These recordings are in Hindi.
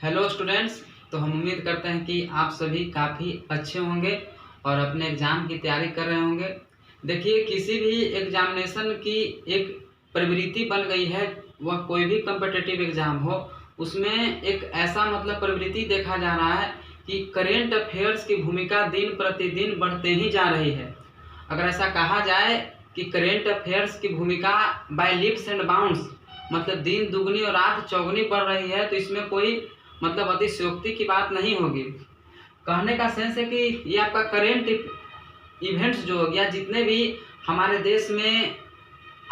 Hello students. तो हम उम्मीद करते हैं कि आप सभी काफ़ी अच्छे होंगे और अपने एग्ज़ाम की तैयारी कर रहे होंगे। देखिए, किसी भी एग्जामिनेशन की एक प्रवृत्ति बन गई है, वह कोई भी कम्पिटिटिव एग्ज़ाम हो, उसमें एक ऐसा प्रवृत्ति देखा जा रहा है कि करेंट अफेयर्स की भूमिका दिन प्रतिदिन बढ़ते ही जा रही है। अगर ऐसा कहा जाए कि करेंट अफेयर्स की भूमिका बाय लीप्स एंड बाउंड्स दिन दुगनी और रात चौगुनी बढ़ रही है, तो इसमें कोई अतिशयोक्ति की बात नहीं होगी। कहने का सेंस है कि ये आपका करेंट इवेंट्स जो हो गया, जितने भी हमारे देश में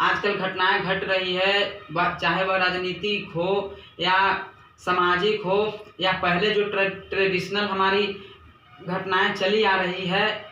आजकल घटनाएं घट रही है, चाहे वह राजनीतिक हो या सामाजिक हो या पहले जो ट्रेडिशनल हमारी घटनाएं चली आ रही है,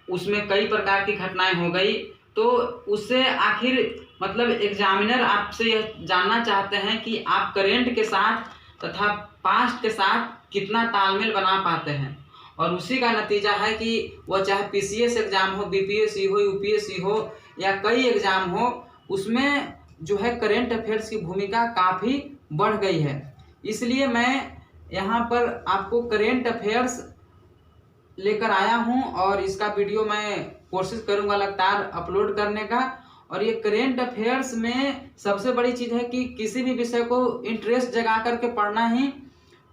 उसमें कई प्रकार की घटनाएं हो गई। तो उससे आखिर एग्जामिनर आपसे यह जानना चाहते हैं कि आप करेंट के साथ तथा पास्ट के साथ कितना तालमेल बना पाते हैं, और उसी का नतीजा है कि वह चाहे पीसीएस एग्जाम हो, बीपीएससी हो, यूपीएससी हो या कई एग्जाम हो, उसमें जो है करेंट अफेयर्स की भूमिका काफ़ी बढ़ गई है। इसलिए मैं यहाँ पर आपको करेंट अफेयर्स लेकर आया हूँ और इसका वीडियो मैं कोशिश करूँगा लगातार अपलोड करने का। और ये करेंट अफेयर्स में सबसे बड़ी चीज़ है कि किसी भी विषय को इंटरेस्ट जगा करके पढ़ना ही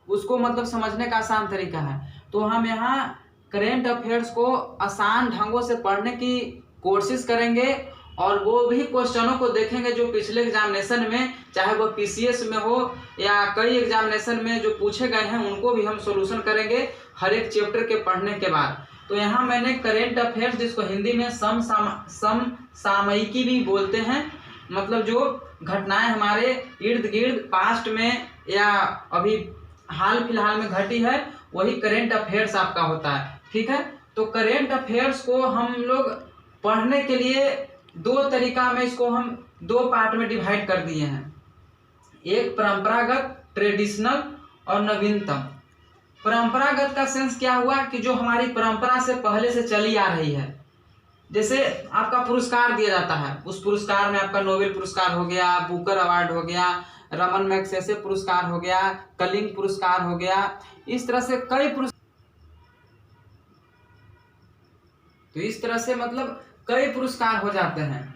उसको समझने का आसान तरीका है। तो हम यहाँ करेंट अफेयर्स को आसान ढंगों से पढ़ने की कोशिश करेंगे और वो भी क्वेश्चनों को देखेंगे जो पिछले एग्जामिनेशन में, चाहे वो पीसीएस में हो या कई एग्जामिनेशन में जो पूछे गए हैं, उनको भी हम सॉल्यूशन करेंगे हर एक चैप्टर के पढ़ने के बाद। तो यहाँ मैंने करेंट अफेयर्स, जिसको हिंदी में समसामयिकी भी बोलते हैं, जो घटनाएं हमारे इर्द गिर्द पास्ट में या अभी हाल फिलहाल में घटी है, वही करेंट अफेयर्स आपका होता है। ठीक है, तो करेंट अफेयर्स को हम लोग पढ़ने के लिए दो तरीका में इसको हम दो पार्ट में डिवाइड कर दिए हैं। एक परंपरागत, ट्रेडिशनल, और नवीनतम। परंपरागत का सेंस क्या हुआ कि जो हमारी परंपरा से पहले से चली आ रही है। जैसे आपका पुरस्कार दिया जाता है, उस पुरस्कार में आपका नोबेल पुरस्कार हो गया, बुकर अवार्ड हो गया, रमन मैग्सेसे पुरस्कार हो गया, कलिंग पुरस्कार हो गया, इस तरह से कई पुरस्कार। तो इस तरह से कई पुरस्कार हो जाते हैं,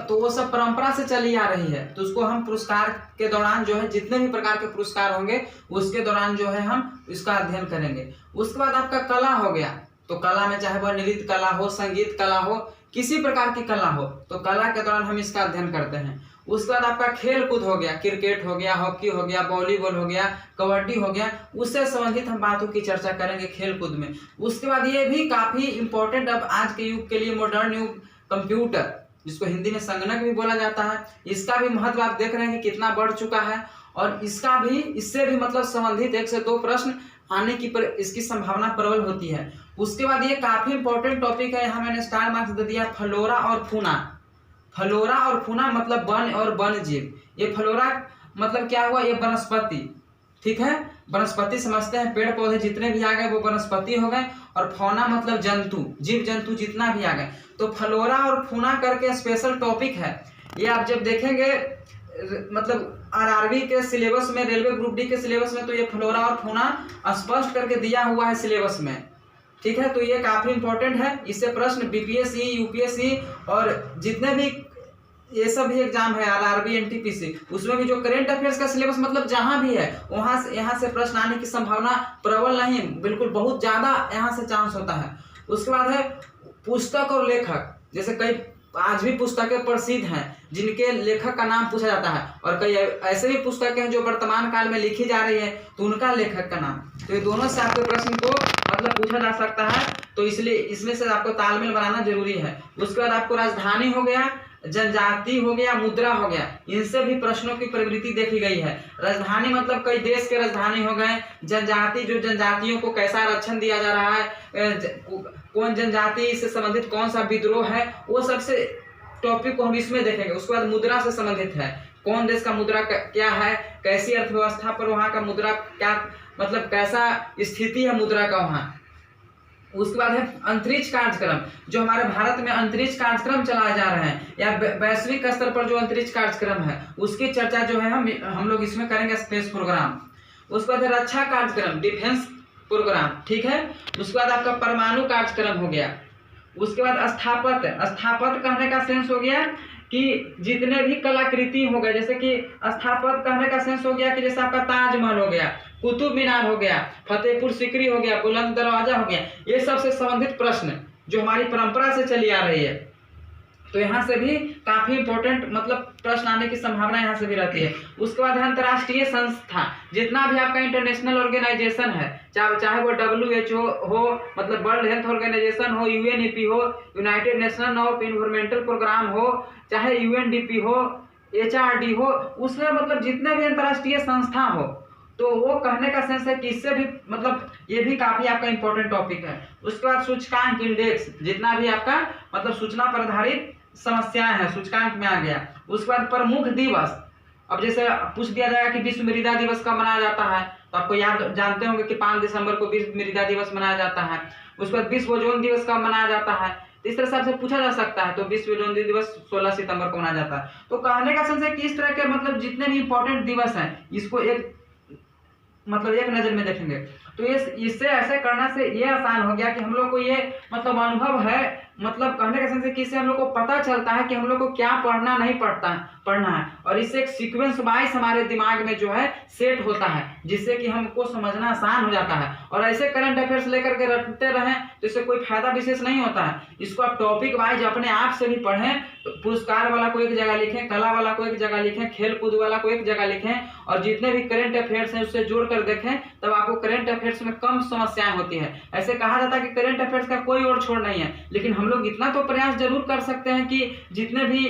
तो वो सब परंपरा से चली आ रही है। तो उसको हम पुरस्कार के दौरान जो है, जितने भी प्रकार के पुरस्कार होंगे उसके दौरान जो है हम इसका अध्ययन करेंगे। उसके बाद आपका कला हो गया, तो कला में चाहे वह नृत्य कला हो, संगीत कला हो, किसी प्रकार की कला हो, तो कला के दौरान हम इसका अध्ययन करते हैं। उसके बाद आपका खेल कूद हो गया, क्रिकेट हो गया, हॉकी हो गया, वॉलीबॉल हो गया, कबड्डी हो गया, उससे संबंधित हम बातों की चर्चा करेंगे खेल कूद में। उसके बाद ये भी काफी इंपॉर्टेंट, अब आज के युग के लिए मॉडर्न युग, कंप्यूटर, जिसको हिंदी में संगणक भी बोला जाता है, इसका भी महत्व आप देख रहे हैं कि कितना बढ़ चुका है। और इसका भी, इससे भी संबंधित 1 से 2 प्रश्न आने की इसकी संभावना प्रबल होती है। उसके बाद ये काफी इंपॉर्टेंट टॉपिक है, यहाँ मैंने स्टार मार्क्स दे दिया, फ्लोरा और फूना। फ्लोरा और फूना वन और वन जीव। ये फ्लोरा क्या हुआ, ये वनस्पति। ठीक है, वनस्पति समझते हैं, पेड़ पौधे जितने भी आ गए वो वनस्पति हो गए, और फौना जंतु, जीव जंतु जितना भी आ गए। तो फ्लोरा और फूना करके स्पेशल टॉपिक है। ये आप जब देखेंगे आरआरबी के सिलेबस में, रेलवे ग्रुप डी के सिलेबस में, तो ये फ्लोरा और फूना स्पष्ट करके दिया हुआ है सिलेबस में। ठीक है, तो ये काफी इंपॉर्टेंट है। इससे प्रश्न बीपीएससी, यूपीएससी और जितने भी ये सब भी एग्जाम है, आरआरबी, एनटीपीसी, उसमें भी जो करेंट अफेयर्स का सिलेबस जहां भी है, वहां से यहाँ से प्रश्न आने की संभावना प्रबल नहीं, बिल्कुल बहुत ज्यादा यहाँ से चांस होता है। उसके बाद है पुस्तक और लेखक। जैसे कई आज भी पुस्तकें प्रसिद्ध हैं जिनके लेखक का नाम पूछा जाता है, और कई ऐसे भी पुस्तकें हैं जो वर्तमान काल में लिखी जा रही है, तो उनका लेखक का नाम। तो ये दोनों से आपके प्रश्न को पूछा जा सकता है, तो इसलिए इसमें से आपको तालमेल बनाना जरूरी है। उसके बाद आपको राजधानी हो गया, जनजाति हो गया, मुद्रा हो गया, इनसे भी प्रश्नों की प्रवृत्ति देखी गई है। राजधानी कई देश के राजधानी हो गए, जनजाति, जो जनजातियों को कैसा आरक्षण दिया जा रहा है, कौन जनजाति से संबंधित कौन सा विद्रोह है, वो सबसे टॉपिक को हम इसमें देखेंगे। उसके बाद मुद्रा से संबंधित है, कौन देश का मुद्रा क्या है, कैसी अर्थव्यवस्था पर वहाँ का मुद्रा क्या, कैसा स्थिति है मुद्रा का वहाँ। उसके बाद है अंतरिक्ष कार्यक्रम, जो हमारे भारत में अंतरिक्ष कार्यक्रम चलाए जा रहे हैं या वैश्विक स्तर पर जो अंतरिक्ष कार्यक्रम है, उसकी चर्चा जो है हम लोग इसमें करेंगे, स्पेस प्रोग्राम। उसके बाद रक्षा कार्यक्रम, डिफेंस प्रोग्राम, ठीक है। उसके बाद आपका परमाणु कार्यक्रम हो गया। उसके बाद स्थापत्य कहने का सेंस हो गया कि जितने भी कलाकृति हो गए, जैसे कि स्थापत्य कहने का सेंस हो गया कि जैसे आपका ताजमहल हो गया, कुतुब मीनार हो गया, फतेहपुर सीकरी हो गया, बुलंद दरवाजा हो गया, ये सबसे संबंधित प्रश्न जो हमारी परंपरा से चली आ रही है, तो यहाँ से भी काफी इंपॉर्टेंट मतलब प्रश्न आने की संभावना यहाँ से भी रहती है। उसके बाद है अंतर्राष्ट्रीय संस्था, जितना भी आपका इंटरनेशनल ऑर्गेनाइजेशन है, चाहे वो WHO हो, मतलब वर्ल्ड हेल्थ ऑर्गेनाइजेशन हो, UNEP हो, united nation of environmental programme हो, चाहे UNDP हो, HRD हो, उसमें मतलब जितने भी अंतर्राष्ट्रीय संस्था हो, तो वो कहने का सेंस है कि इससे भी मतलब ये भी काफी आपका इंपॉर्टेंट टॉपिक है। उसके बाद सूचकांक इंडेक्स, जितना भी आपका मतलब सूचना पर आधारित समस्याएं हैं, सूचकांक में आ गया। उसके बाद प्रमुख दिवस, अब जैसे पूछ दिया जाएगा कि विश्व मृदा दिवस कब मनाया जाता है, तो आपको याद जानते होंगे कि 5 दिसंबर को विश्व मृदा दिवस मनाया जाता है। उसके बाद विश्व ओजोन दिवस कब मनाया जाता है, इस तरह से आपसे पूछा जा सकता है। तो विश्व ओजोन दिवस 16 सितंबर को मनाया जाता है। तो कहने का सेंस है कि इस तरह के मतलब जितने भी इंपॉर्टेंट दिवस हैं, इसको एक नजर में देखेंगे। तो इससे ऐसे करने से ये आसान हो गया कि हम लोग को ये मतलब अनुभव है, मतलब कहने का सेंस है कि इससे हम लोग को पता चलता है कि हम लोग को क्या पढ़ना नहीं पढ़ना है, और इससे एक सीक्वेंस वाइज हमारे दिमाग में जो है सेट होता है, जिससे कि हमको समझना आसान हो जाता है। और ऐसे करंट अफेयर्स लेकर के रटते रहें तो इससे कोई फायदा विशेष नहीं होता है। इसको आप टॉपिक वाइज अपने आप से भी पढ़ें, पुरस्कार वाला को एक जगह लिखें, कला वाला को एक जगह लिखें, खेल कूद वाला को एक जगह लिखें, और जितने भी करंट अफेयर्स हैं उससे जोड़ कर देखें, तब आपको करंट अफेयर्स में कम समस्याएं होती है। ऐसे कहा जाता है कि करंट अफेयर्स का कोई और छोड़ नहीं है, लेकिन हम लोग इतना तो प्रयास जरूर कर सकते हैं कि जितने भी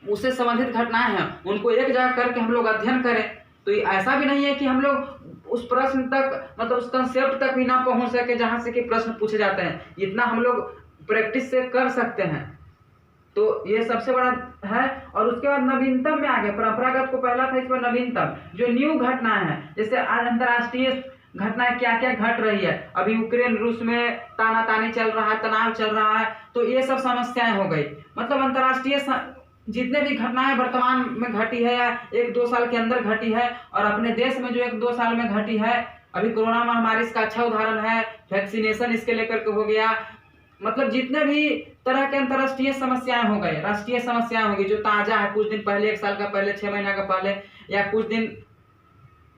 उससे संबंधित घटनाएं हैं उनको एक जगह करके हम लोग अध्ययन करें। तो ऐसा भी नहीं है कि हम लोग उस प्रश्न तक मतलब उस कंसेप्ट तक भी ना पहुंच सके जहां से कि प्रश्न पूछे जाते हैं, इतना हम लोग प्रैक्टिस से कर सकते हैं। तो ये सबसे बड़ा है। और उसके बाद नवीनतम में आ गया, परंपरागत को पहला था, इस पर नवीनतम जो न्यू घटनाएं हैं, जैसे आज अंतर्राष्ट्रीय घटनाएं क्या क्या घट रही है। अभी यूक्रेन रूस में तानातानी चल रहा है, तनाव चल रहा है, तो ये सब समस्याएं हो गई। मतलब अंतर्राष्ट्रीय जितने भी घटनाएं वर्तमान में घटी है या 1-2 साल के अंदर घटी है, और अपने देश में जो 1-2 साल में घटी है, अभी कोरोना महामारी इसका अच्छा उदाहरण है, वैक्सीनेशन इसके लेकर के हो गया, मतलब जितने भी तरह के अंतर्राष्ट्रीय समस्याएं हो गए, राष्ट्रीय समस्याएं होगी जो ताजा है, कुछ दिन पहले, 1 साल का पहले, 6 महीना का पहले, या कुछ दिन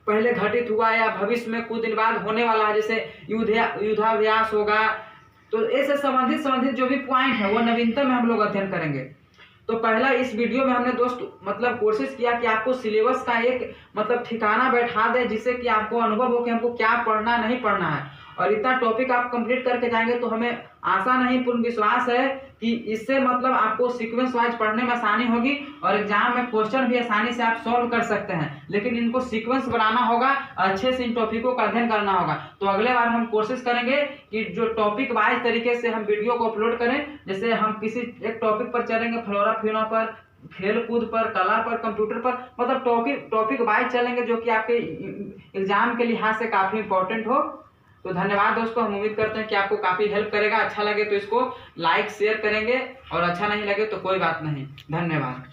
पहले घटित हुआ या भविष्य में कुछ दिन बाद होने वाला है, जैसे युद्धाभ्यास होगा। तो ऐसे संबंधित जो भी पॉइंट है वो नवीनतम में हम लोग अध्ययन करेंगे। तो पहला इस वीडियो में हमने दोस्त मतलब कोशिश किया कि आपको सिलेबस का एक मतलब ठिकाना बैठा दे, जिससे कि आपको अनुभव हो कि हमको क्या पढ़ना नहीं पढ़ना है। और इतना टॉपिक आप कंप्लीट करके जाएंगे तो हमें आशा नहीं पूर्ण विश्वास है कि इससे मतलब आपको सीक्वेंस वाइज पढ़ने में आसानी होगी, और एग्जाम में क्वेश्चन भी आसानी से आप सॉल्व कर सकते हैं। लेकिन इनको सीक्वेंस बनाना होगा, अच्छे से इन टॉपिकों का अध्ययन करना होगा। तो अगले बार हम कोशिश करेंगे कि जो टॉपिक वाइज तरीके से हम वीडियो को अपलोड करें, जैसे हम किसी एक टॉपिक पर चलेंगे, फ्लोरा फ्यूना पर, खेल कूद पर, कला पर, कंप्यूटर पर, मतलब टॉपिक वाइज चलेंगे जो कि आपके एग्जाम के लिहाज से काफी इंपॉर्टेंट हो। तो धन्यवाद दोस्तों, हम उम्मीद करते हैं कि आपको काफी हेल्प करेगा। अच्छा लगे तो इसको लाइक शेयर करेंगे, और अच्छा नहीं लगे तो कोई बात नहीं। धन्यवाद।